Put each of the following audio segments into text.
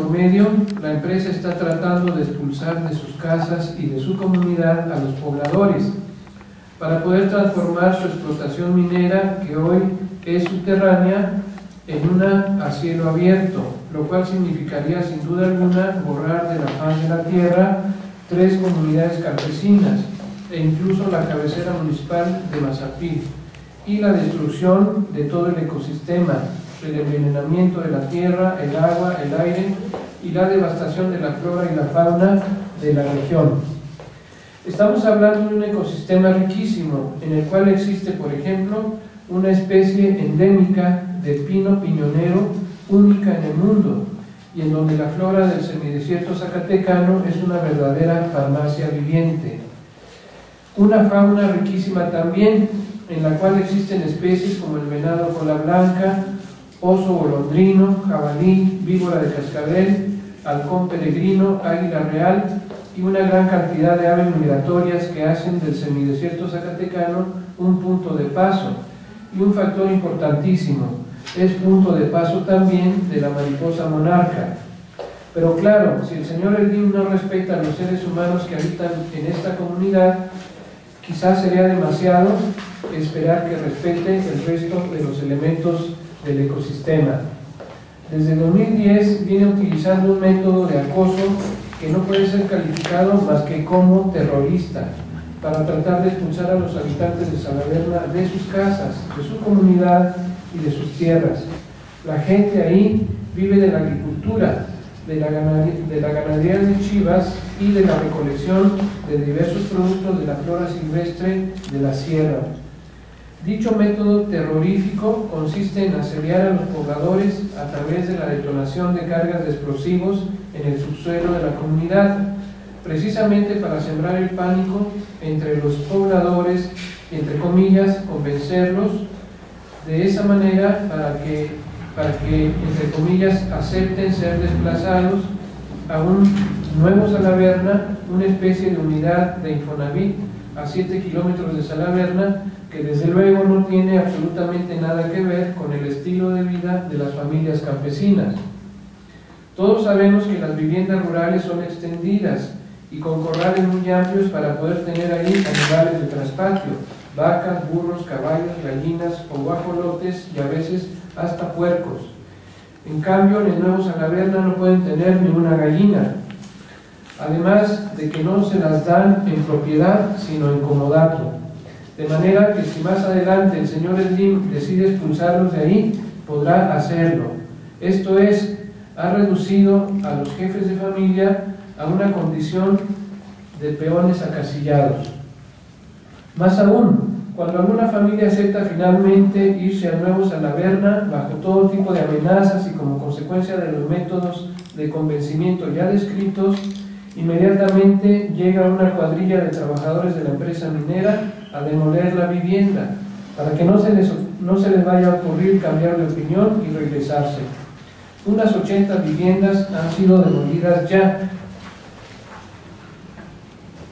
mismo medio, la empresa está tratando de expulsar de sus casas y de su comunidad a los pobladores, para poder transformar su explotación minera, que hoy es subterránea, en una a cielo abierto, lo cual significaría sin duda alguna borrar de la faz de la tierra 3 comunidades campesinas e incluso la cabecera municipal de Mazapil, y la destrucción de todo el ecosistema, el envenenamiento de la tierra, el agua, el aire y la devastación de la flora y la fauna de la región. Estamos hablando de un ecosistema riquísimo, en el cual existe, por ejemplo, una especie endémica de pino piñonero única en el mundo, y en donde la flora del semidesierto zacatecano es una verdadera farmacia viviente. Una fauna riquísima también, en la cual existen especies como el venado cola blanca, oso golondrino, jabalí, víbora de cascabel, halcón peregrino, águila real y una gran cantidad de aves migratorias que hacen del semidesierto zacatecano un punto de paso. Y un factor importantísimo, es punto de paso también de la mariposa monarca. Pero claro, si el señor Eldim no respeta a los seres humanos que habitan en esta comunidad, quizás sería demasiado esperar que respete el resto de los elementos del ecosistema. Desde 2010 viene utilizando un método de acoso que no puede ser calificado más que como terrorista, para tratar de expulsar a los habitantes de Salaverna de sus casas, de su comunidad y de sus tierras. La gente ahí vive de la agricultura, de la ganadería de chivas y de la recolección de diversos productos de la flora silvestre de la sierra. Dicho método terrorífico consiste en asediar a los pobladores a través de la detonación de cargas de explosivos en el subsuelo de la comunidad, precisamente para sembrar el pánico entre los pobladores y, entre comillas, convencerlos de esa manera para que, entre comillas, acepten ser desplazados a un nuevo Salaverna, una especie de unidad de Infonavit a 7 kilómetros de Salaverna, que desde luego no tiene absolutamente nada que ver con el estilo de vida de las familias campesinas. Todos sabemos que las viviendas rurales son extendidas y con corrales muy amplios para poder tener ahí animales de traspatio, vacas, burros, caballos, gallinas o guajolotes y a veces hasta puercos. En cambio, en el nuevo Salaverna no pueden tener ni una gallina, además de que no se las dan en propiedad, sino en comodato. De manera que si más adelante el señor Eldim decide expulsarlos de ahí, podrá hacerlo. Esto es, ha reducido a los jefes de familia a una condición de peones acasillados. Más aún, cuando alguna familia acepta finalmente irse al nuevo Salaverna bajo todo tipo de amenazas y como consecuencia de los métodos de convencimiento ya descritos, inmediatamente llega una cuadrilla de trabajadores de la empresa minera a demoler la vivienda, para que no se les vaya a ocurrir cambiar de opinión y regresarse. Unas 80 viviendas han sido demolidas ya.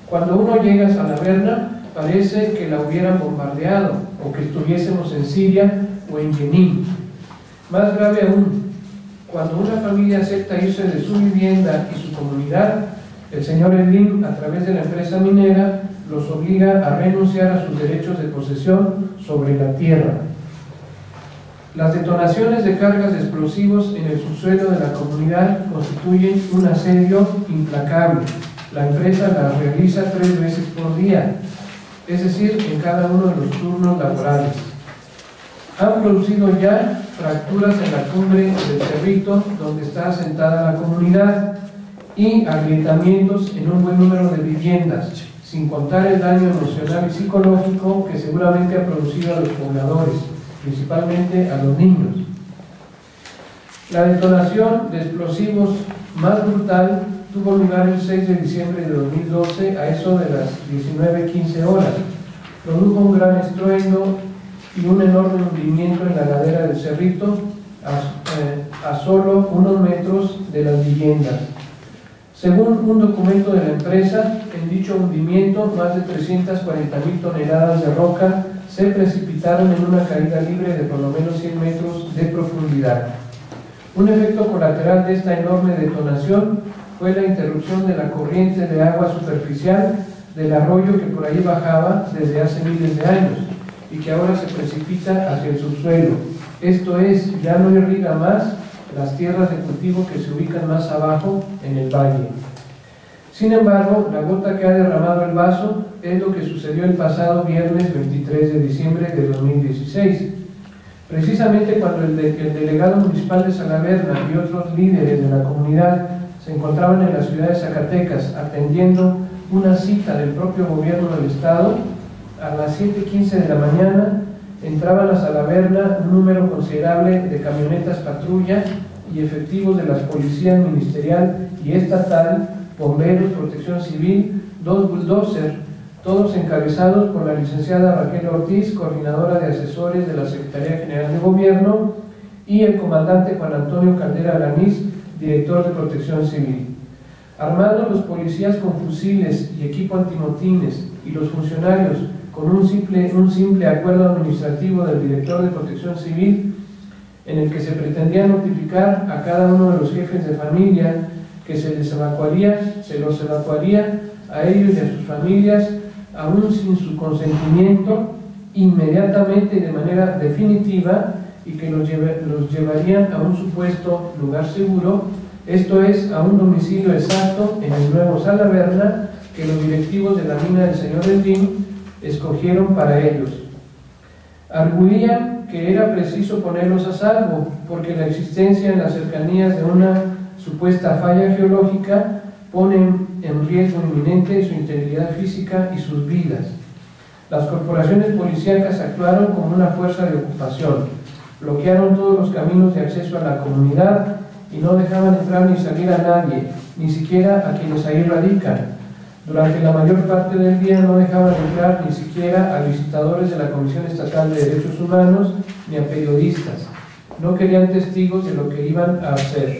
Cuando uno llega a Salaverna, parece que la hubieran bombardeado, o que estuviésemos en Siria o en Yenin. Más grave aún, cuando una familia acepta irse de su vivienda y su comunidad, el señor Eldim, a través de la empresa minera, los obliga a renunciar a sus derechos de posesión sobre la tierra. Las detonaciones de cargas de explosivos en el subsuelo de la comunidad constituyen un asedio implacable. La empresa las realiza 3 veces por día, es decir, en cada uno de los turnos laborales. Han producido ya fracturas en la cumbre del cerrito donde está asentada la comunidad y agrietamientos en un buen número de viviendas, sin contar el daño emocional y psicológico que seguramente ha producido a los pobladores, principalmente a los niños. La detonación de explosivos más brutal tuvo lugar el 6 de diciembre de 2012 a eso de las 19:15 horas. Produjo un gran estruendo y un enorme hundimiento en la ladera del cerrito a solo unos metros de las viviendas. Según un documento de la empresa, en dicho hundimiento más de 340.000 toneladas de roca se precipitaron en una caída libre de por lo menos 100 metros de profundidad. Un efecto colateral de esta enorme detonación fue la interrupción de la corriente de agua superficial del arroyo que por ahí bajaba desde hace miles de años y que ahora se precipita hacia el subsuelo. Esto es, ya no irriga más las tierras de cultivo que se ubican más abajo en el valle. Sin embargo, la gota que ha derramado el vaso es lo que sucedió el pasado viernes 23 de diciembre de 2016. Precisamente cuando el delegado municipal de Salaverna y otros líderes de la comunidad se encontraban en la ciudad de Zacatecas atendiendo una cita del propio gobierno del estado, a las 7:15 de la mañana entraban a Salaverna un número considerable de camionetas patrulla y efectivos de las policías ministerial y estatal, bomberos, protección civil, 2 bulldozers, todos encabezados por la licenciada Raquel Ortiz, coordinadora de asesores de la Secretaría General de Gobierno, y el comandante Juan Antonio Caldera Alanís, director de Protección Civil. Armados los policías con fusiles y equipo antimotines y los funcionarios con un simple acuerdo administrativo del director de Protección Civil, en el que se pretendía notificar a cada uno de los jefes de familia que se los evacuaría a ellos y a sus familias, aún sin su consentimiento, inmediatamente y de manera definitiva, y que los llevarían a un supuesto lugar seguro, esto es, a un domicilio exacto en el Nuevo Salaverna que los directivos de la mina del señor Elvin escogieron para ellos. Arguían que era preciso ponerlos a salvo, porque la existencia en las cercanías de una supuesta falla geológica pone en riesgo inminente su integridad física y sus vidas. Las corporaciones policíacas actuaron como una fuerza de ocupación, bloquearon todos los caminos de acceso a la comunidad y no dejaban entrar ni salir a nadie, ni siquiera a quienes ahí radican. Durante la mayor parte del día no dejaban entrar ni siquiera a visitadores de la Comisión Estatal de Derechos Humanos ni a periodistas. No querían testigos de lo que iban a hacer.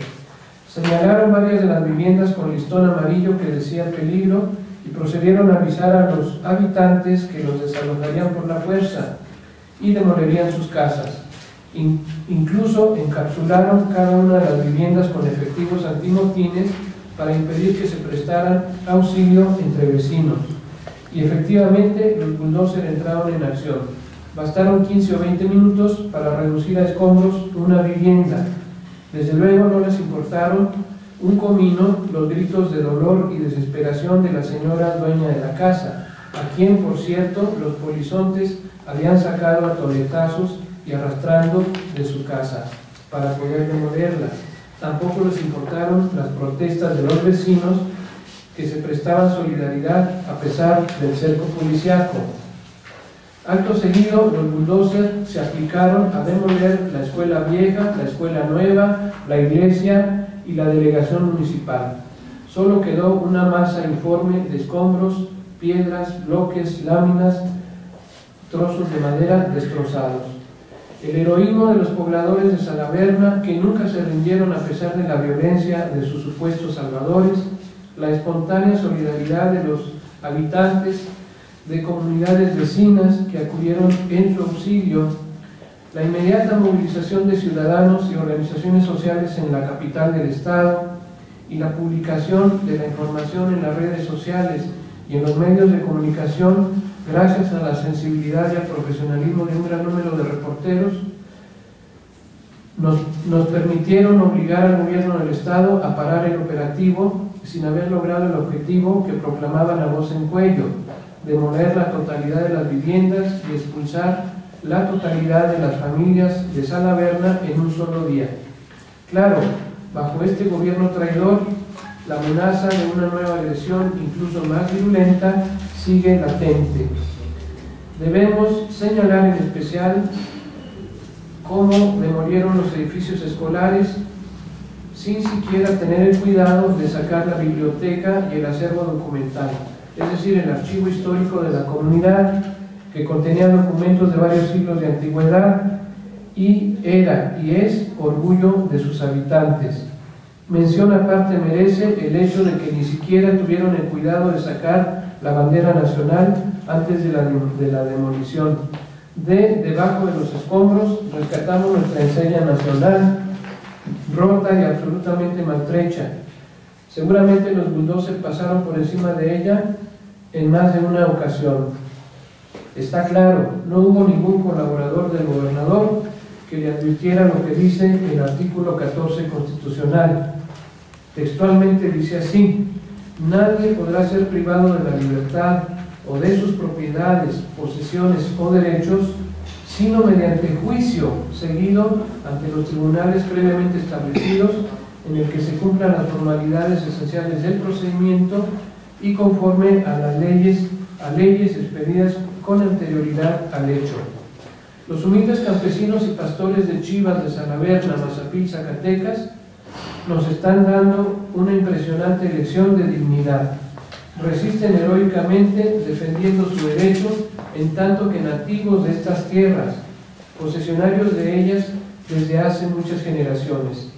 Señalaron varias de las viviendas con listón amarillo que decía peligro y procedieron a avisar a los habitantes que los desalojarían por la fuerza y demolerían sus casas. Incluso encapsularon cada una de las viviendas con efectivos antimotines para impedir que se prestaran auxilio entre vecinos. Y efectivamente los bulldozers entraron en acción. Bastaron 15 o 20 minutos para reducir a escombros una vivienda. Desde luego no les importaron un comino los gritos de dolor y desesperación de la señora dueña de la casa, a quien, por cierto, los polizontes habían sacado a toletazos y arrastrando de su casa para poder demolerla. Tampoco les importaron las protestas de los vecinos que se prestaban solidaridad a pesar del cerco policiaco. Acto seguido, los bulldozers se aplicaron a demoler la escuela vieja, la escuela nueva, la iglesia y la delegación municipal. Solo quedó una masa informe de escombros, piedras, bloques, láminas, trozos de madera destrozados. El heroísmo de los pobladores de Salaverna, que nunca se rindieron a pesar de la violencia de sus supuestos salvadores, la espontánea solidaridad de los habitantes de comunidades vecinas que acudieron en su auxilio, la inmediata movilización de ciudadanos y organizaciones sociales en la capital del estado y la publicación de la información en las redes sociales y en los medios de comunicación gracias a la sensibilidad y al profesionalismo de un gran número de reporteros, nos permitieron obligar al gobierno del estado a parar el operativo sin haber logrado el objetivo que proclamaban a voz en cuello: demoler la totalidad de las viviendas y expulsar la totalidad de las familias de Salaverna en un solo día. Claro, bajo este gobierno traidor, la amenaza de una nueva agresión, incluso más virulenta, sigue latente. Debemos señalar en especial cómo demolieron los edificios escolares sin siquiera tener el cuidado de sacar la biblioteca y el acervo documental, es decir, el archivo histórico de la comunidad, que contenía documentos de varios siglos de antigüedad y era y es orgullo de sus habitantes. Mención aparte merece el hecho de que ni siquiera tuvieron el cuidado de sacar la bandera nacional antes de la demolición. Debajo de los escombros rescatamos nuestra enseña nacional, rota y absolutamente maltrecha. Seguramente los bulldozers pasaron por encima de ella en más de una ocasión. Está claro, no hubo ningún colaborador del gobernador que le advirtiera lo que dice el artículo 14 constitucional. Textualmente dice así: nadie podrá ser privado de la libertad o de sus propiedades, posesiones o derechos, sino mediante juicio seguido ante los tribunales previamente establecidos, en el que se cumplan las formalidades esenciales del procedimiento y conforme a las leyes expedidas con anterioridad al hecho. Los humildes campesinos y pastores de Chivas de Salaverna, Mazapil, Zacatecas, nos están dando una impresionante lección de dignidad. Resisten heroicamente defendiendo su derecho, en tanto que nativos de estas tierras, posesionarios de ellas desde hace muchas generaciones.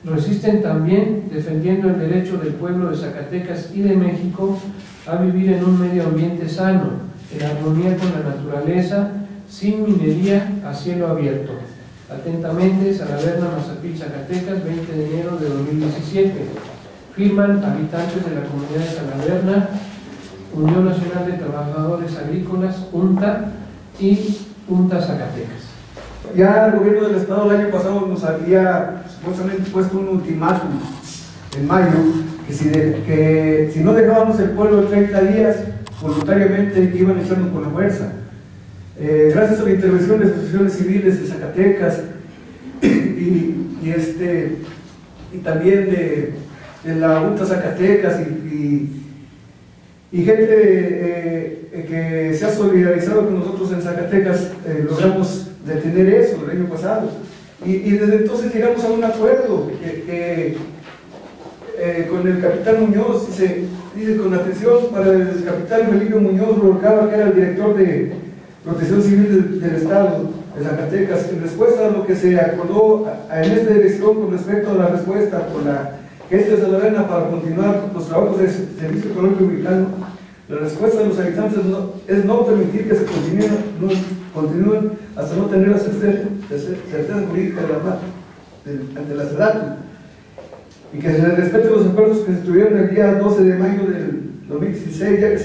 Resisten también defendiendo el derecho del pueblo de Zacatecas y de México a vivir en un medio ambiente sano, en armonía con la naturaleza, sin minería, a cielo abierto. Atentamente, Salaverna, Mazapil, Zacatecas, 20 de enero de 2017. Firman habitantes de la comunidad de Salaverna, Unión Nacional de Trabajadores Agrícolas, UNTA y UNTA Zacatecas. Ya el gobierno del estado el año pasado nos había supuestamente puesto un ultimátum en mayo, que si no dejábamos el pueblo 30 días, voluntariamente iban a echarnos con la fuerza. Gracias a la intervención de asociaciones civiles de Zacatecas y también de la UNTA Zacatecas y gente que se ha solidarizado con nosotros en Zacatecas, logramos detener eso el año pasado. Y desde entonces llegamos a un acuerdo con el capitán Muñoz, dice con atención para el capitán Felipe Muñoz Lorcaba, que era el director de Protección Civil del Estado de Zacatecas, en respuesta a lo que se acordó en esta dirección con respecto a la respuesta por la gente de Salaverna para continuar los trabajos del Servicio Ecológico Mexicano. La respuesta de los habitantes es no permitir que se continúen hasta no tener la certeza jurídica ante la SEDATU, y que se les respete los acuerdos que se tuvieron el día 12 de mayo del 2016, ya que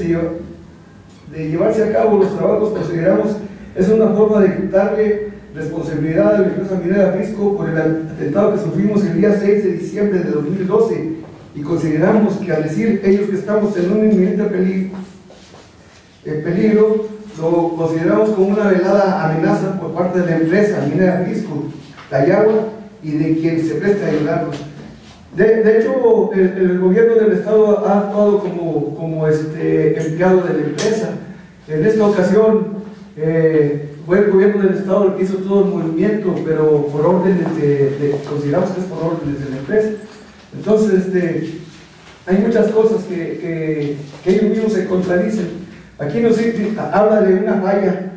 de llevarse a cabo los trabajos consideramos es una forma de quitarle responsabilidad a la empresa minera Prisco por el atentado que sufrimos el día 6 de diciembre de 2012, y consideramos que al decir ellos que estamos en un inminente peligro, lo consideramos como una velada amenaza por parte de la empresa minera Prisco, Tayagua, y de quien se presta a ayudarnos. De hecho, el gobierno del estado ha actuado como empleado de la empresa. En esta ocasión fue el gobierno del estado el que hizo todo el movimiento, pero por órdenes consideramos que es por órdenes de la empresa. Entonces, hay muchas cosas que ellos mismos se contradicen. Aquí nos habla de una falla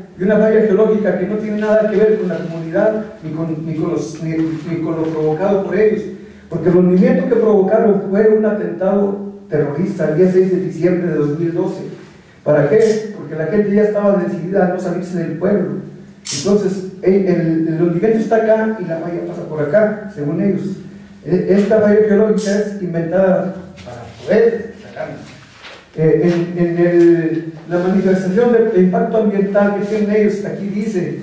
geológica que no tiene nada que ver con la comunidad ni con lo provocado por ellos, porque el movimiento que provocaron fue un atentado terrorista el día 6 de diciembre de 2012. ¿Para qué? Porque la gente ya estaba decidida a no salirse del pueblo. Entonces, el hundimiento está acá y la falla pasa por acá, según ellos. Esta falla geológica es inventada para poder sacarla. La manifestación del impacto ambiental que tienen ellos, aquí dice,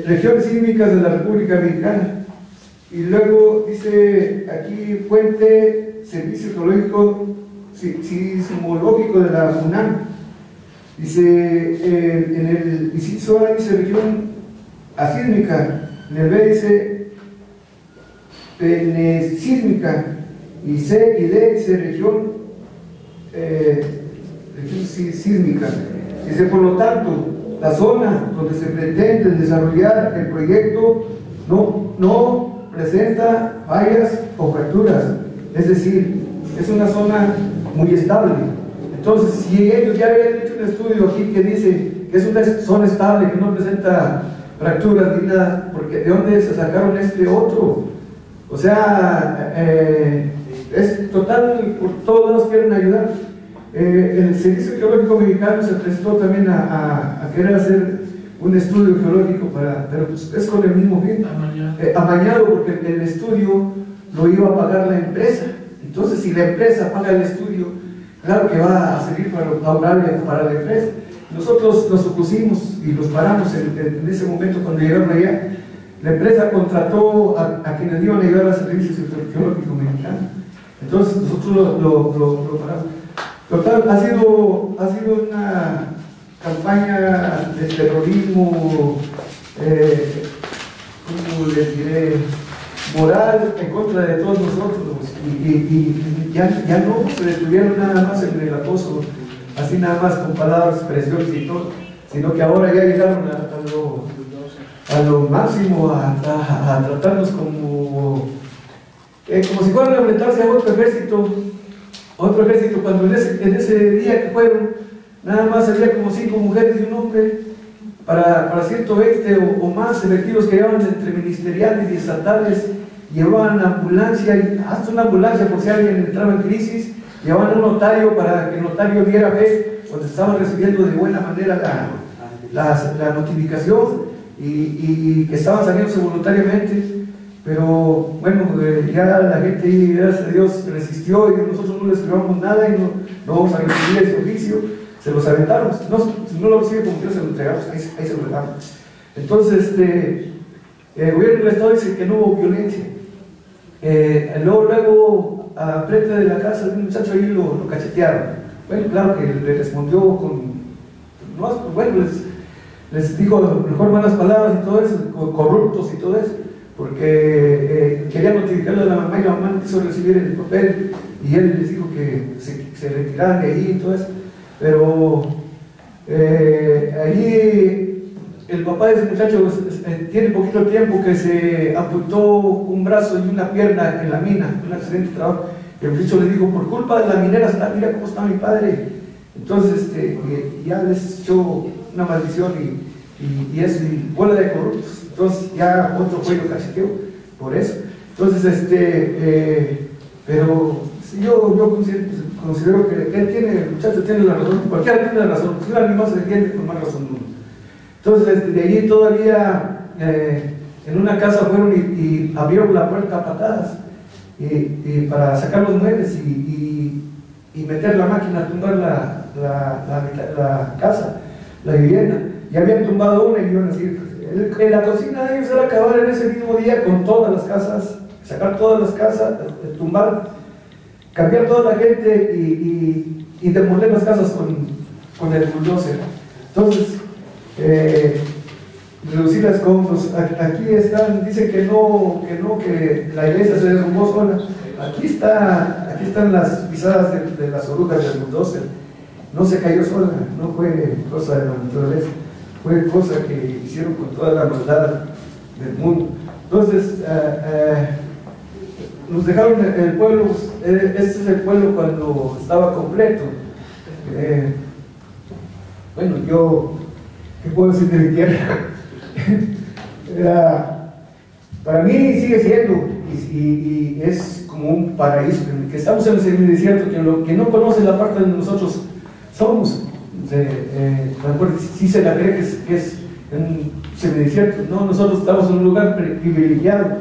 regiones sísmicas de la República Mexicana, y luego dice aquí fuente, servicio geológico sismológico de la UNAM, dice en el inciso A dice región asísmica, en el B dice penesísmica, y C y D dice región sísmica. Dice, por lo tanto, la zona donde se pretende desarrollar el proyecto no presenta fallas o fracturas, es decir, es una zona muy estable. Entonces, si ellos ya habían hecho un estudio aquí que dice que es una zona estable, que no presenta fracturas ni nada, porque ¿de dónde se sacaron este otro? O sea, es total, por todos lados quieren ayudar. El Servicio Geológico Mexicano se prestó también a querer hacer un estudio geológico, pero pues es con el mismo fin. Amañado, porque el estudio lo iba a pagar la empresa. Entonces, si la empresa paga el estudio, claro que va a servir para la empresa. Nosotros nos opusimos y los paramos en ese momento cuando llegaron allá. La empresa contrató a quienes iban a ayudar al Servicio Geológico Mexicano. Entonces nosotros lo paramos. Total, ha sido una campaña de terrorismo, ¿cómo les diré?, moral en contra de todos nosotros, y ya no se detuvieron nada más en el acoso, así nada más con palabras, expresiones y todo, sino que ahora ya llegaron a lo máximo, a tratarnos como si fueran a enfrentarse a otro ejército, cuando en ese día que fueron, nada más había como 5 mujeres y un hombre para 120 o más efectivos que llevaban entre ministeriales y estatales, llevaban ambulancia, y hasta una ambulancia por si alguien entraba en crisis, llevaban un notario para que el notario diera fe cuando estaban recibiendo de buena manera la notificación y que estaban saliéndose voluntariamente. Pero bueno, ya la gente, gracias a Dios, resistió y nosotros no les escribamos nada y no vamos a recibir ese oficio. Se los aventaron, si no lo recibe como que se lo entregamos, ahí se lo dejamos. Entonces, el gobierno del Estado dice que no hubo violencia. Luego, a frente de la casa de un muchacho ahí lo cachetearon. Bueno, claro que le respondió les dijo mejor malas palabras y todo eso, corruptos y todo eso, porque quería notificarle a la mamá y la mamá no quiso recibir el papel y él les dijo que se retiraran de ahí y todo eso. Pero ahí el papá de ese muchacho tiene poquito tiempo que se amputó un brazo y una pierna en la mina, un accidente de trabajo. El muchacho le dijo, por culpa de la minera, mira cómo está mi padre. Entonces ya les echó una maldición y eso, y bola de corruptos. Entonces ya otro fue y lo cacheteó por eso. Entonces, pero yo considero que él el muchacho tiene la razón, cualquiera tiene la razón, si alguien más se defiende con más razón. Entonces, de allí todavía en una casa fueron y abrieron la puerta a patadas y para sacar los muebles y meter la máquina a tumbar la casa, la vivienda. Y habían tumbado una y iban a decir, en la cocina de ellos era acabar en ese mismo día con todas las casas, sacar todas las casas, tumbar, cambiar toda la gente y demoler las casas con el bulldozer. Entonces, reducir las compras. Aquí están, dicen que la iglesia se derrumbó sola. Aquí están las pisadas de las orugas del bulldozer. No se cayó sola, no fue cosa de la naturaleza, fue cosa que hicieron con toda la maldad del mundo. Entonces, nos dejaron el pueblo, este es el pueblo cuando estaba completo. Bueno, yo, ¿qué puedo decir de mi tierra? Para mí sigue siendo, y es como un paraíso, que estamos en el semidesierto, que no conoce la parte donde nosotros somos. A lo mejor sí se la cree que es un semidesierto. No, nosotros estamos en un lugar privilegiado,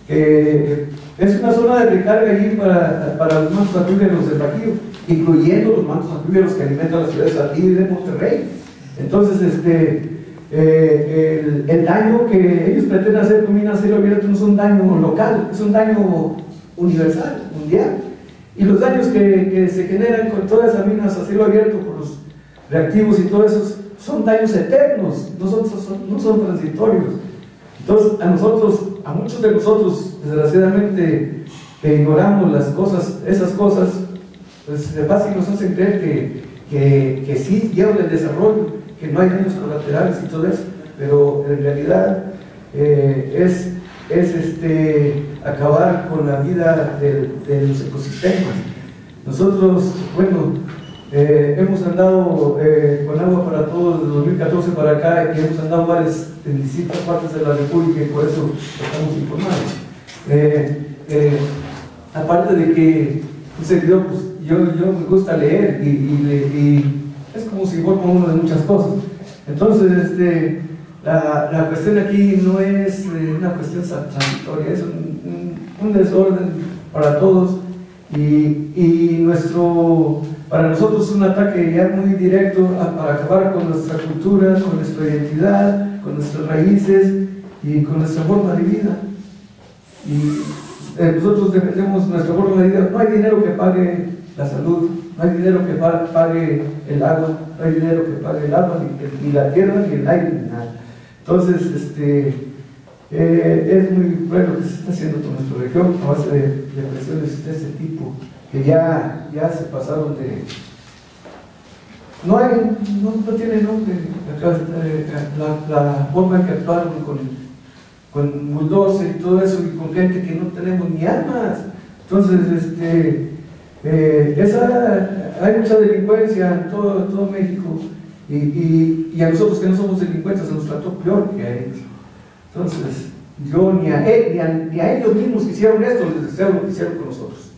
es una zona de recarga allí para los mantos acuíferos del Bajío, incluyendo los mantos acuíferos que alimentan las ciudades de Saltillo y de Monterrey. Entonces, el daño que ellos pretenden hacer con minas a cielo abierto no es un daño local, es un daño universal, mundial. Y los daños que se generan con todas esas minas a cielo abierto por los reactivos y todo eso son daños eternos, no son transitorios. Entonces, a muchos de nosotros, desgraciadamente, que ignoramos esas cosas, pues de fácil nos hacen creer que sí llevan el desarrollo, que no hay daños colaterales y todo eso, pero en realidad es acabar con la vida de los ecosistemas. Nosotros, bueno, hemos andado con agua para todos desde 2014 para acá y hemos andado en distintas partes de la República y por eso estamos informados. Aparte de que yo me gusta leer y es como si forma uno de muchas cosas. Entonces, La cuestión aquí no es una cuestión transitoria, es un desorden para todos y para nosotros es un ataque ya muy directo para acabar con nuestra cultura, con nuestra identidad, con nuestras raíces y con nuestra forma de vida. Y nosotros defendemos nuestra forma de vida. No hay dinero que pague la salud, no hay dinero que pague el agua, no hay dinero que pague el agua, ni la tierra, ni el aire, ni nada. Entonces, es muy cruel lo que se está haciendo con nuestra región a base de presiones de este tipo, que ya se pasaron de... No tiene nombre la forma en que actuaron con bulldozer y todo eso, y con gente que no tenemos ni armas. Entonces, hay mucha delincuencia en todo México, y a nosotros que no somos delincuentes se nos trató peor que a ellos. Entonces, yo ni a ellos mismos que hicieron esto les deseo lo que hicieron con nosotros.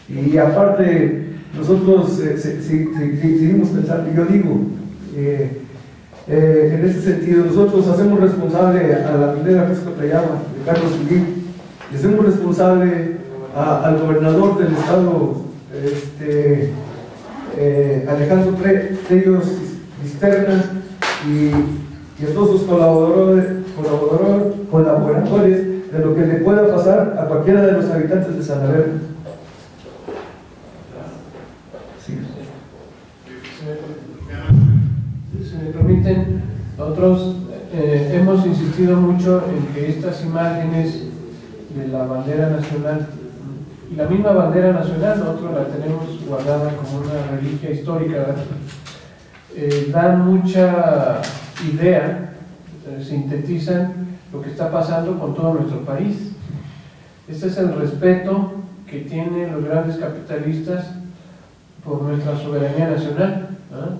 Y aparte, nosotros seguimos pensando, yo digo, en ese sentido, nosotros hacemos responsable a la minera Risco Tlayama, de Carlos Slim, y hacemos responsable al gobernador del estado, Alejandro Tello Cisterna, y a todos sus colaboradores de lo que le pueda pasar a cualquiera de los habitantes de Salaverna. Sí. Si me permiten, nosotros hemos insistido mucho en que estas imágenes de la bandera nacional y la misma bandera nacional, nosotros la tenemos guardada como una reliquia histórica, dan mucha idea, sintetizan lo que está pasando con todo nuestro país. Este es el respeto que tienen los grandes capitalistas por nuestra soberanía nacional, ¿no?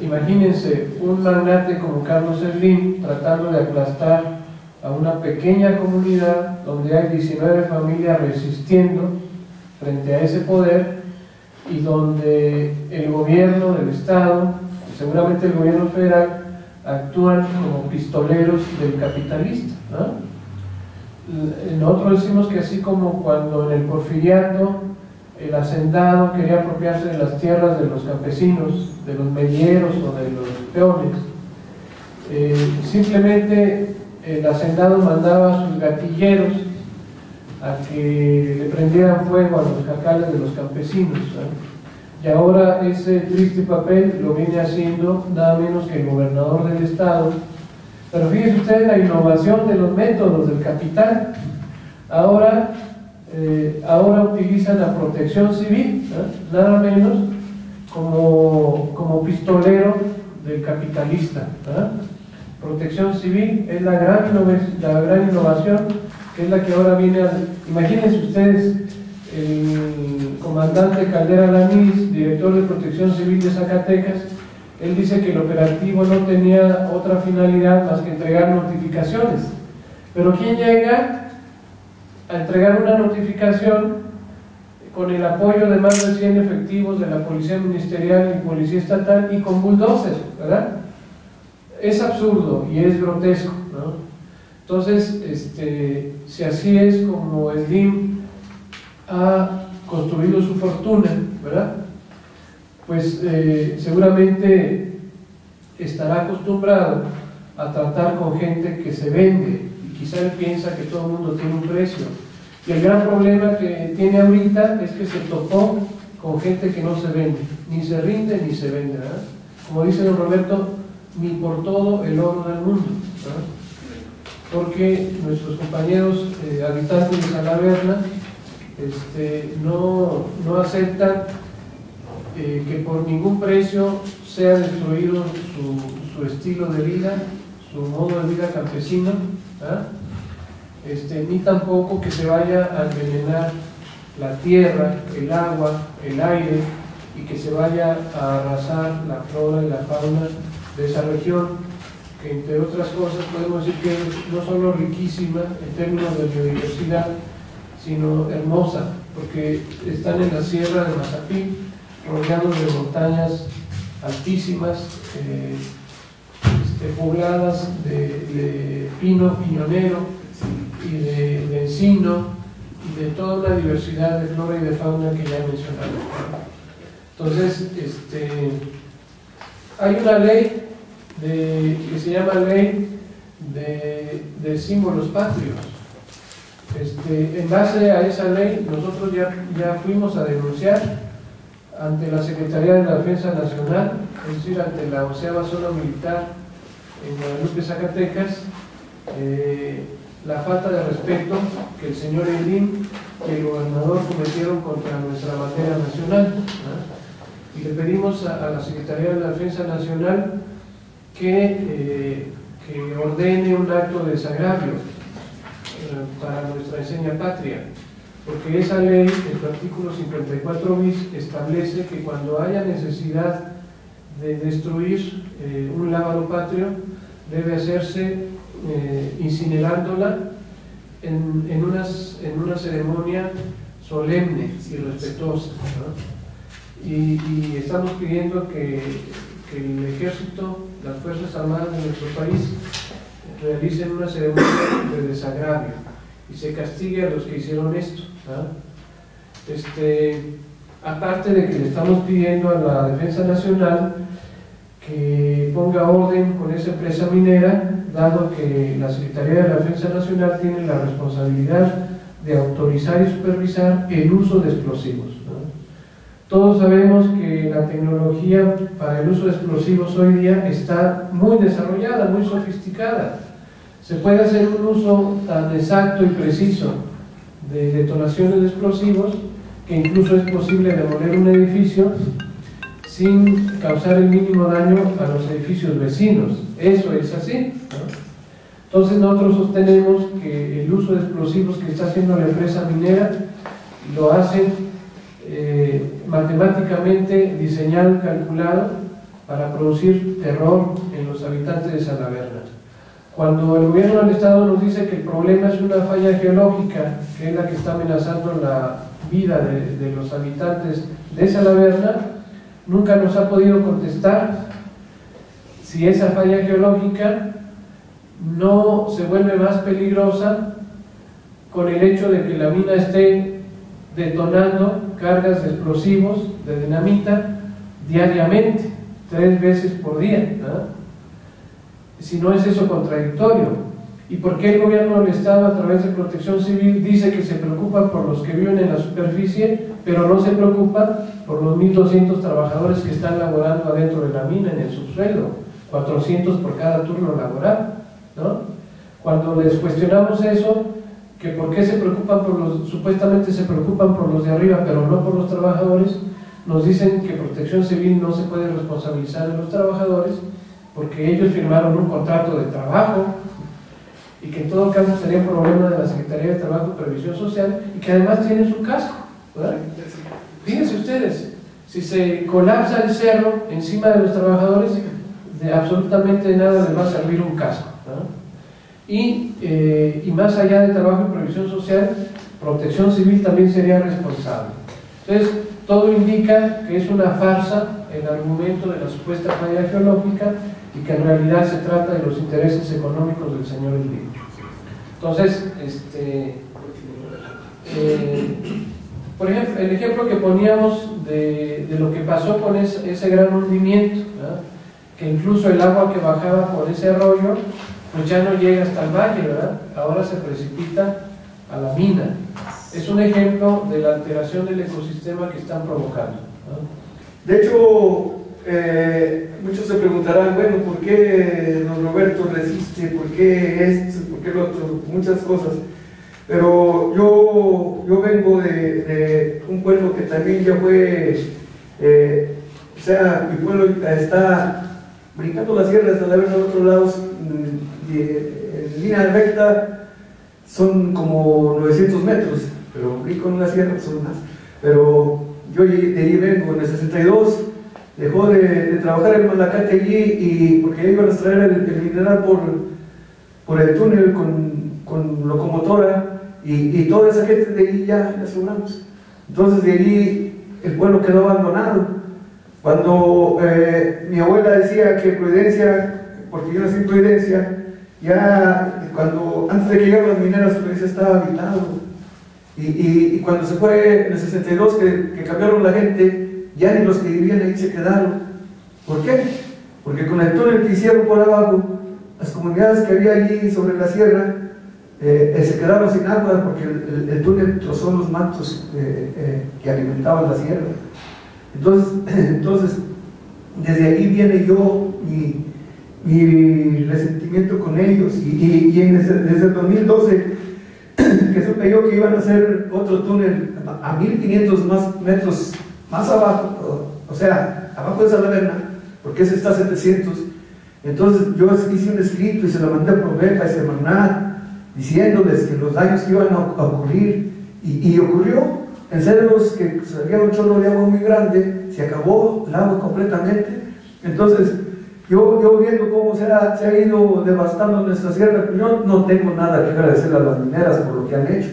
Imagínense un magnate como Carlos Slim tratando de aplastar a una pequeña comunidad donde hay 19 familias resistiendo frente a ese poder, y donde el gobierno del estado y seguramente el gobierno federal actúan como pistoleros del capitalista, ¿no? Nosotros decimos que así como cuando en el Porfiriato el hacendado quería apropiarse de las tierras de los campesinos, de los medieros o de los peones, simplemente el hacendado mandaba a sus gatilleros a que le prendieran fuego a los jacales de los campesinos, ¿no? Y ahora ese triste papel lo viene haciendo nada menos que el gobernador del estado. Pero fíjense ustedes la innovación de los métodos del capital. Ahora utilizan la protección civil, ¿no? Nada menos como pistolero del capitalista, ¿no? Protección civil es la gran innovación, que es la que ahora viene a... Imagínense ustedes, el comandante Caldera Lanís, director de Protección Civil de Zacatecas, él dice que el operativo no tenía otra finalidad más que entregar notificaciones. Pero ¿quién llega a entregar una notificación con el apoyo de más de 100 efectivos de la Policía Ministerial y Policía Estatal y con bulldozers, ¿verdad? Es absurdo y es grotesco, ¿no? Entonces, si así es como Slim ha construido su fortuna, ¿verdad? Pues seguramente estará acostumbrado a tratar con gente que se vende, y quizá él piensa que todo el mundo tiene un precio. Y el gran problema que tiene ahorita es que se topó con gente que no se vende, ni se rinde ni se vende, ¿verdad? Como dice don Roberto, ni por todo el oro del mundo, ¿verdad? Porque nuestros compañeros habitantes de Salaverna no aceptan que por ningún precio sea destruido su estilo de vida, su modo de vida campesino, ¿verdad? Ni tampoco que se vaya a envenenar la tierra, el agua, el aire, y que se vaya a arrasar la flora y la fauna de esa región, que entre otras cosas podemos decir que es no solo riquísima en términos de biodiversidad, sino hermosa, porque están en la sierra de Mazapil, rodeados de montañas altísimas, pobladas de pino piñonero y de encino y de toda una diversidad de flora y de fauna que ya he mencionado. Entonces, hay una ley que se llama Ley de Símbolos Patrios. En base a esa ley, nosotros ya fuimos a denunciar ante la Secretaría de la Defensa Nacional, es decir, ante la 11ª Zona Militar en Guadalupe, Zacatecas, la falta de respeto que el señor Edín y el gobernador cometieron contra nuestra bandera nacional, ¿no? Y le pedimos a la Secretaría de la Defensa Nacional que ordene un acto de desagravio para nuestra enseña patria, porque esa ley, en su artículo 54 bis, establece que cuando haya necesidad de destruir un lábaro patrio, debe hacerse incinerándola en una ceremonia solemne y respetuosa, ¿no? Y estamos pidiendo que el ejército, las Fuerzas Armadas de nuestro país realicen una ceremonia de desagravio y se castigue a los que hicieron esto, ¿no? Aparte de que le estamos pidiendo a la Defensa Nacional que ponga orden con esa empresa minera, dado que la Secretaría de la Defensa Nacional tiene la responsabilidad de autorizar y supervisar el uso de explosivos, ¿no? Todos sabemos que la tecnología para el uso de explosivos hoy día está muy desarrollada, muy sofisticada. Se puede hacer un uso tan exacto y preciso de detonaciones de explosivos que incluso es posible demoler un edificio sin causar el mínimo daño a los edificios vecinos. Eso es así, ¿no? Entonces nosotros sostenemos que el uso de explosivos que está haciendo la empresa minera lo hacen matemáticamente diseñado y calculado para producir terror en los habitantes de Salaverna. Cuando el gobierno del estado nos dice que el problema es una falla geológica, que es la que está amenazando la vida de los habitantes de Salaverna, nunca nos ha podido contestar si esa falla geológica no se vuelve más peligrosa con el hecho de que la mina esté detonando cargas de explosivos, de dinamita, diariamente, 3 veces por día, ¿no? Si no es eso contradictorio. ¿Y por qué el gobierno del estado, a través de Protección Civil, dice que se preocupa por los que viven en la superficie, pero no se preocupa por los 1.200 trabajadores que están laborando adentro de la mina, en el subsuelo, 400 por cada turno laboral, ¿no? Cuando les cuestionamos eso, que por qué se preocupan supuestamente se preocupan por los de arriba, pero no por los trabajadores, nos dicen que Protección Civil no se puede responsabilizar de los trabajadores porque ellos firmaron un contrato de trabajo y que en todo caso sería un problema de la Secretaría de Trabajo y Previsión Social y que además tienen su casco, ¿verdad? Fíjense ustedes, si se colapsa el cerro encima de los trabajadores, de absolutamente nada les va a servir un casco, ¿no? Y más allá de Trabajo y Previsión Social, Protección Civil también sería responsable. Entonces, todo indica que es una farsa el argumento de la supuesta falla geológica y que en realidad se trata de los intereses económicos del señor Edín. Entonces, por ejemplo, el ejemplo que poníamos de lo que pasó con ese gran hundimiento, ¿verdad? Que incluso el agua que bajaba por ese arroyo pues ya no llega hasta el valle, ¿verdad? Ahora se precipita a la mina. Es un ejemplo de la alteración del ecosistema que están provocando, ¿no? De hecho, muchos se preguntarán, bueno, ¿por qué don Roberto resiste? ¿Por qué esto? ¿Por qué lo otro? Muchas cosas. Pero yo vengo de un pueblo que también ya fue, o sea, mi pueblo está brincando las sierras a la vez de otros lados, en línea recta son como 900 metros, pero brinco en una sierra son más. Pero yo de ahí vengo, en el 62 dejó de trabajar el Malacate allí y porque iban a extraer el mineral por el túnel con locomotora y toda esa gente de ahí ya se unamos. Entonces de allí el pueblo quedó abandonado Cuando mi abuela decía que Providencia, porque yo nací en Providencia, ya antes de que llegaran las mineras, Providencia estaba habitado. Y cuando se fue en el 62, que cambiaron la gente, ya ni los que vivían ahí se quedaron. ¿Por qué? Porque con el túnel que hicieron por abajo, las comunidades que había allí sobre la sierra se quedaron sin agua porque el túnel trozó los mantos que alimentaban la sierra. Entonces desde ahí viene mi resentimiento con ellos. Y desde el 2012, que supe yo que iban a hacer otro túnel a 1500 metros más abajo, o sea, abajo de Salaverna, porque ese está a 700. Entonces yo hice un escrito y se lo mandé a Provepa y Semarnat, diciéndoles que los daños que iban a ocurrir, y ocurrió. En Cerros, que salía un chorro de agua muy grande, se acabó el agua completamente. Entonces yo viendo cómo se ha ido devastando nuestra sierra, yo no tengo nada que agradecer a las mineras por lo que han hecho,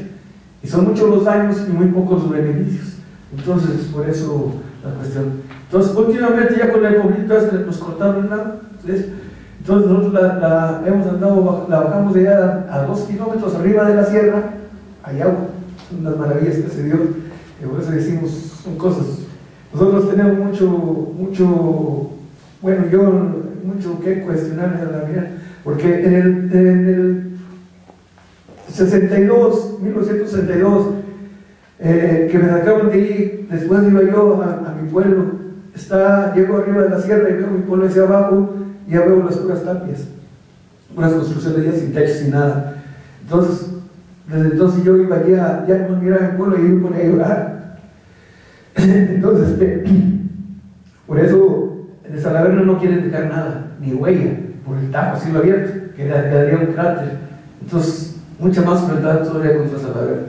y son muchos los daños y muy pocos los beneficios. Entonces por eso la cuestión. Entonces últimamente ya con el conflicto nos cortaron el agua. Entonces nosotros la bajamos de allá a 2 kilómetros arriba de la sierra, hay agua. Son las maravillas que se dio, por eso decimos, son cosas. Nosotros tenemos mucho que cuestionar a la minera, porque en el 1962, que me sacaron de ahí, después iba yo a mi pueblo, llego arriba de la sierra y veo mi pueblo hacia abajo, y ya veo las puras tapias, unas construcciones ya sin techo, sin nada. Entonces, desde entonces yo iba allá, ya no miraba el pueblo y yo me ponía a llorar. Entonces, por eso en Salaverna no quieren dejar nada, ni huella, por el tajo así lo abierto, que quedaría un cráter. Entonces, mucha más crueldad todavía contra Salaverna.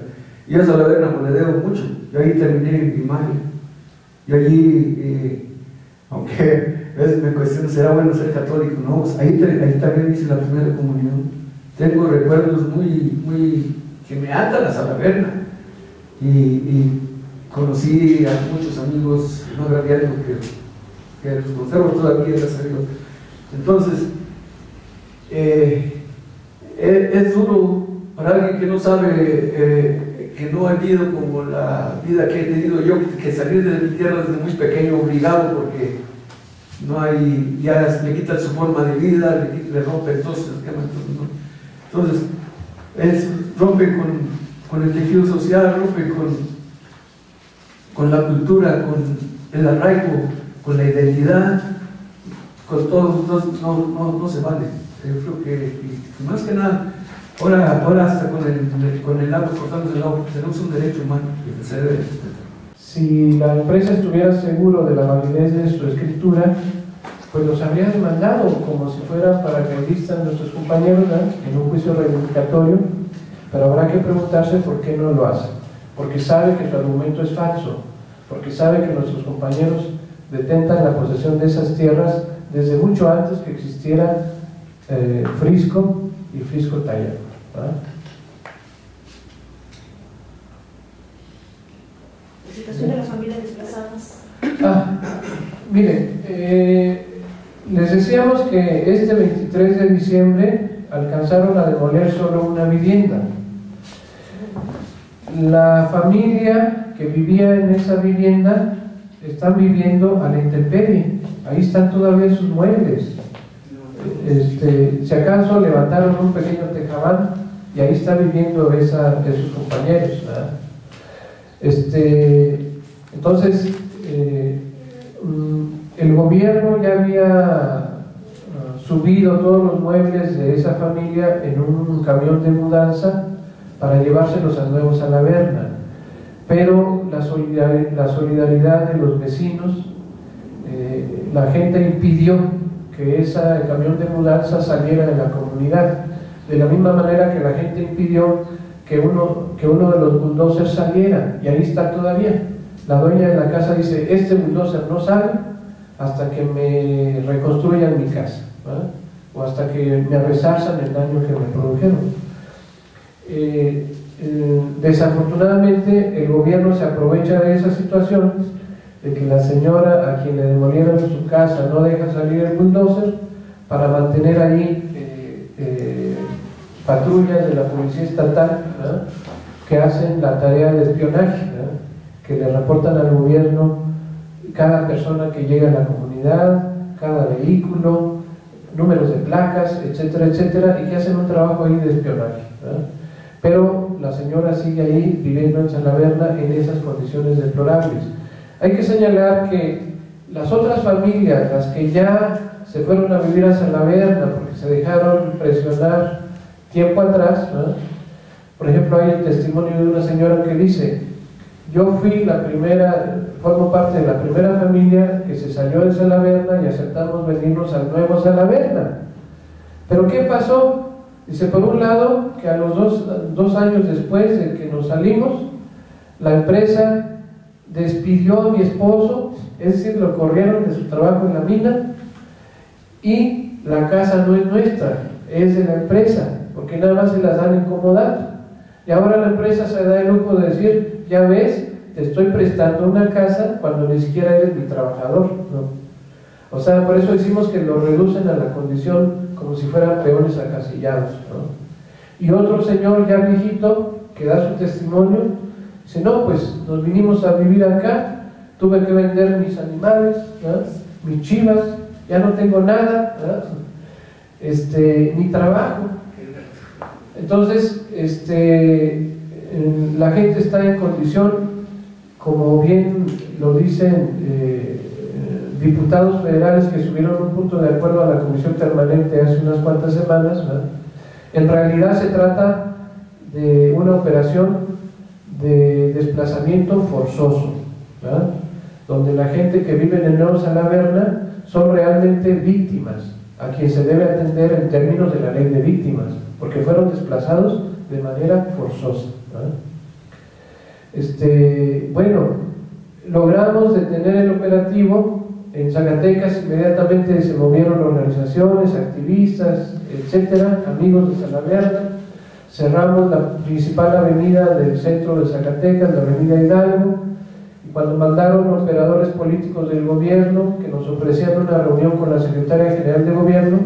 Y a Salaverna pues, le debo mucho. Yo ahí terminé mi primaria. Yo allí, aunque a veces me cuestiono, ¿será bueno ser católico? No, pues ahí también hice la primera comunión. Tengo recuerdos muy que me atan a Salaverna. Y conocí a muchos amigos, no agraviados, que los conservo todavía, gracias a Dios. Entonces, es duro para alguien que no sabe, que no ha vivido como la vida que he tenido yo, que salir de mi tierra desde muy pequeño, obligado, porque no hay, ya le quitan su forma de vida, le rompen todo su esquema. Entonces, rompen con el tejido social, rompen con la cultura, con el arraigo, con la identidad, con todo. Entonces no se vale. Yo creo que más que nada, ahora hasta con el agua, cortando el agua, tenemos un derecho humano que se debe respetar. Si la empresa estuviera seguro de la validez de su escritura, pues los habría demandado como si fuera para que listan nuestros compañeros, ¿no?, en un juicio reivindicatorio, pero habrá que preguntarse por qué no lo hace. Porque sabe que su argumento es falso, porque sabe que nuestros compañeros detentan la posesión de esas tierras desde mucho antes que existiera Frisco y Frisco Tallado. La situación de las familias desplazadas. Miren, les decíamos que este 23 de diciembre alcanzaron a demoler solo una vivienda. La familia que vivía en esa vivienda están viviendo a la intemperie. Ahí están todavía sus muebles. Si acaso levantaron un pequeño tejabán y ahí está viviendo esos compañeros, ¿verdad? Entonces el gobierno ya había subido todos los muebles de esa familia en un camión de mudanza para llevárselos a Nuevo Salaverna, pero la solidaridad de los vecinos, la gente impidió que ese camión de mudanza saliera de la comunidad, de la misma manera que la gente impidió que uno de los bulldozers saliera, y ahí está todavía. La dueña de la casa dice: este bulldozer no sale hasta que me reconstruyan mi casa, ¿verdad?, o hasta que me resarcen el daño que me produjeron. Desafortunadamente el gobierno se aprovecha de esa situación de que la señora a quien le demolieron su casa no deja salir el bulldozer para mantener ahí patrullas de la policía estatal, ¿verdad?, que hacen la tarea de espionaje, ¿verdad?, que le reportan al gobierno cada persona que llega a la comunidad, cada vehículo, números de placas, etcétera, etcétera, y que hacen un trabajo ahí de espionaje, ¿verdad? Pero la señora sigue ahí viviendo en Salaverna en esas condiciones deplorables. Hay que señalar que las otras familias, las que ya se fueron a vivir a Salaverna porque se dejaron presionar tiempo atrás, ¿no? Por ejemplo, hay el testimonio de una señora que dice: yo fui la primera, formo parte de la primera familia que se salió de Salaverna y aceptamos venirnos al nuevo Salaverna. ¿Pero qué pasó? Dice, por un lado, que a los dos años después de que nos salimos, la empresa despidió a mi esposo, es decir, lo corrieron de su trabajo en la mina, y la casa no es nuestra, es de la empresa, porque nada más se las dan en comodato. Y ahora la empresa se da el lujo de decir, ya ves, te estoy prestando una casa cuando ni siquiera eres mi trabajador, ¿no? O sea, por eso decimos que lo reducen a la condición como si fueran peones acasillados, ¿no? Y otro señor ya viejito que da su testimonio, dice, no, pues nos vinimos a vivir acá, tuve que vender mis animales, ¿no?, mis chivas, ya no tengo nada, ¿no?, ni trabajo. Entonces, la gente está en condición, como bien lo dicen diputados federales que subieron un punto de acuerdo a la Comisión Permanente hace unas cuantas semanas, ¿verdad? En realidad se trata de una operación de desplazamiento forzoso, ¿verdad?, donde la gente que vive en el Nuevo Salaverna son realmente víctimas, a quien se debe atender en términos de la ley de víctimas, porque fueron desplazados de manera forzosa, ¿verdad? Bueno, logramos detener el operativo. En Zacatecas inmediatamente se movieron organizaciones, activistas, etcétera, amigos de Salaverna. Cerramos la principal avenida del centro de Zacatecas, la avenida Hidalgo, y cuando mandaron operadores políticos del gobierno que nos ofrecían una reunión con la secretaria general de gobierno,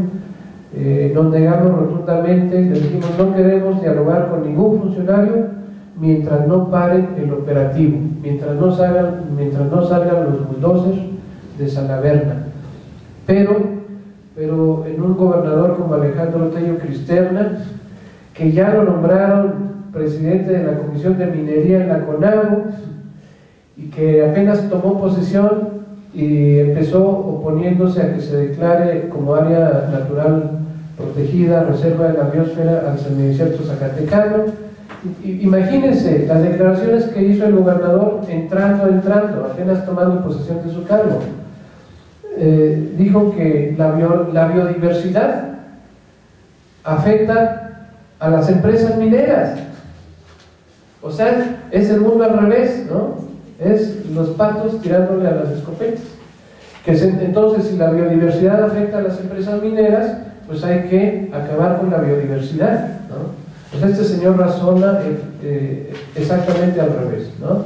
nos negamos rotundamente, le dijimos no queremos dialogar con ningún funcionario mientras no paren el operativo, mientras no salgan los bulldozers de Salaverna. Pero en un gobernador como Alejandro Tello Cristerna, que ya lo nombraron presidente de la Comisión de Minería en la CONAGO, y que apenas tomó posesión y empezó oponiéndose a que se declare como área natural protegida, reserva de la biosfera, al semidesierto zacatecano. Imagínense las declaraciones que hizo el gobernador entrando, apenas tomando posesión de su cargo. Dijo que la biodiversidad afecta a las empresas mineras. O sea, es el mundo al revés, ¿no? Es los patos tirándole a las escopetas. Entonces, si la biodiversidad afecta a las empresas mineras, pues hay que acabar con la biodiversidad, ¿no? Pues este señor razona exactamente al revés, ¿no?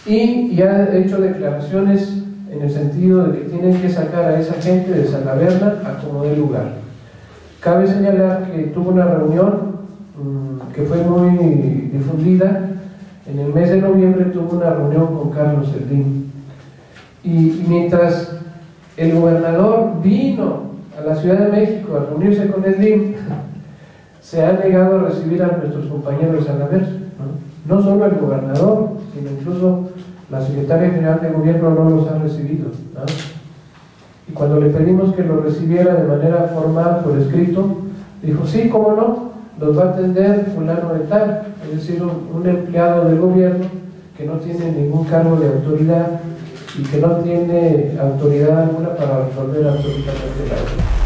Y ha hecho declaraciones en el sentido de que tienen que sacar a esa gente de Salaverna a como dé lugar. Cabe señalar que tuvo una reunión que fue muy difundida. En el mes de noviembre tuvo una reunión con Carlos Slim, y mientras el gobernador vino a la Ciudad de México a reunirse con Slim, se ha negado a recibir a nuestros compañeros de Salaverna, ¿no? No solo el gobernador, sino incluso la secretaria general de gobierno no los ha recibido, ¿no? Y cuando le pedimos que lo recibiera de manera formal por escrito, dijo, sí, cómo no, los va a atender fulano de tal, es decir, un empleado del gobierno que no tiene ningún cargo de autoridad y que no tiene autoridad alguna para resolver absolutamente nada.